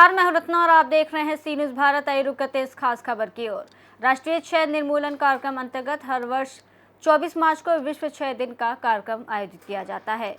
नमस्कार, मैं हूं रत्ना और आप देख रहे हैं सी न्यूज़ भारत। आइए रुक करते इस खास खबर की ओर। राष्ट्रीय क्षय निर्मूलन कार्यक्रम अंतर्गत हर वर्ष 24 मार्च को विश्व क्षय दिन का कार्यक्रम आयोजित किया जाता है।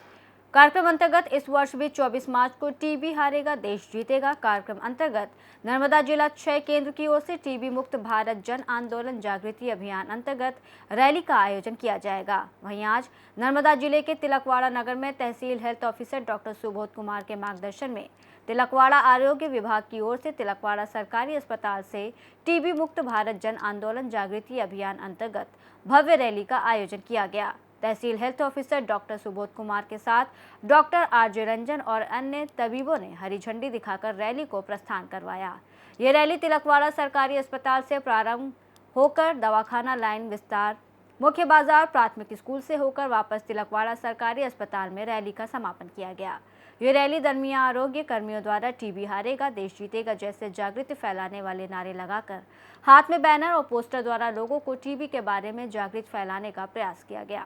कार्यक्रम अंतर्गत इस वर्ष भी 24 मार्च को टीबी हारेगा देश जीतेगा कार्यक्रम अंतर्गत नर्मदा जिला क्षय केंद्र की ओर से टीबी मुक्त भारत जन आंदोलन जागृति अभियान अंतर्गत रैली का आयोजन किया जाएगा। वहीं आज नर्मदा जिले के तिलकवाड़ा नगर में तहसील health officer doctor Subodh Kumar के मार्गदर्शन में तिलकवाड़ा आरोग्य विभाग की ओर से तिलकवाड़ा सरकारी अस्पताल से टीबी मुक्त भारत जन आंदोलन जागृति अभियान अंतर्गत भव्य रैली का आयोजन किया गया। तहसील health officer doctor Subodh Kumar के साथ डॉक्टर आरजे रंजन और अन्य तबीबों ने हरी झंडी दिखाकर रैली को प्रस्थान करवाया। ये रैली तिलकवाड़ा सरकारी अस्पताल से प्रारंभ होकर दवाखाना लाइन विस्तार मुख्य बाजार प्राथमिक स्कूल से होकर वापस तिलकवाड़ा सरकारी अस्पताल में रैली का समापन किया गया। ये रैली दरमियान आरोग्य कर्मियों द्वारा टीबी हारेगा देश जीतेगा जैसे जागृति फैलाने वाले नारे लगाकर हाथ में बैनर और पोस्टर द्वारा लोगों को टीबी के बारे में जागृत फैलाने का प्रयास किया गया।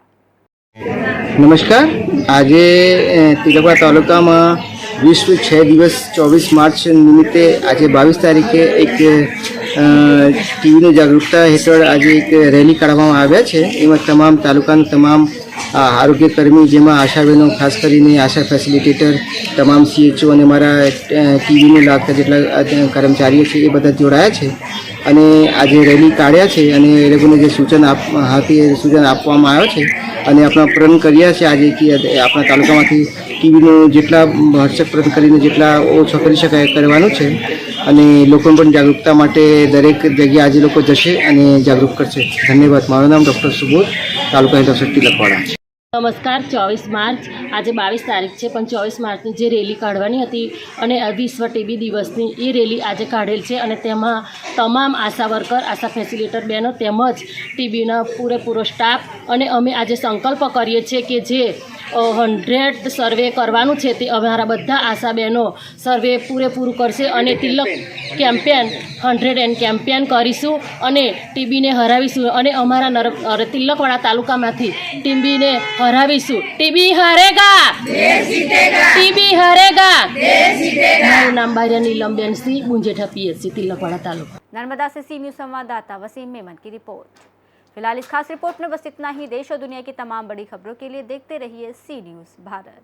नमस्कार, आज तिलकवाड़ा तालुका में विश्व क्षय दिवस 24 मार्च निमित्ते आज 22 तारीखे एक टीवी जागरूकता हेतु आज एक रेली काढ़वामां आव्या छे। एमां तमाम तालुकाना तमाम आरोग्य कर्मी जेमां आशा बहनों खास करीने आशा फेसिलिटेटर तमाम सीएचओ अने मारा टीवी ने लागता जेटला कर्मचारीओ छे ए बधा जोड़ाया छे અને આજે રેલી કાઢ્યા છે અને એ લોકોને જે સૂચન સૂચન આપવામાં આવ્યો છે અને આપણા પ્રણ કર્યા છે આજે કે આપણા તાલુકામાંથી ટીવીનું જેટલા ભરસક પ્રણ કરીને જેટલા ઓછો કરી શકાય કરવાનું છે અને લોકોને પણ જાગૃતતા માટે દરેક જગ્યાએ આજે લોકો જશે અને જાગૃત કરશે। ધન્યવાદ। મારું નામ ડૉક્ટર સુબોધ, તાલુકા હેલ્થ ઓફિસર तिलकवाड़ा। नमस्कार। 24 मार्च आज 22 तारीख है, पण 24 मार्चनी जे रेली काढ़वानी हती अने विश्व टीबी दिवसनी ए रेली आज काढ़ेल छे अने तेमां तमाम आशा वर्कर आशा फेसिलिटेटर बहनों तेमज टीबीना पूरेपूरो स्टाफ अने अमे आज संकल्प करीए छे कि जे 100 सर्वे करवानुं छे ते अमारा बधा आशा बहनों सर्वे पूरेपूरुं करशे अने तिलक केम्पेन 100 केम्पेन करीशुं अने टीबी ने हरावीशुं अने अमारा तिलकवाड़ा तालुकामांथी टीबी ने हरावीशुं। टीबी हारेगा देश जीतेगा, टीबी हारेगा देश जीतेगा। मारुं नाम बारिया नीलमबेन सिंह, गुंजेठा पीएचसी, तिलकवाड़ा तालुका। नर्मदा से सी न्यूज़ संवाददाता वसीम मेमन की रिपोर्ट। फिलहाल इस खास रिपोर्ट में बस इतना ही। देश और दुनिया की तमाम बड़ी खबरों के लिए देखते रहिए सी न्यूज़ भारत।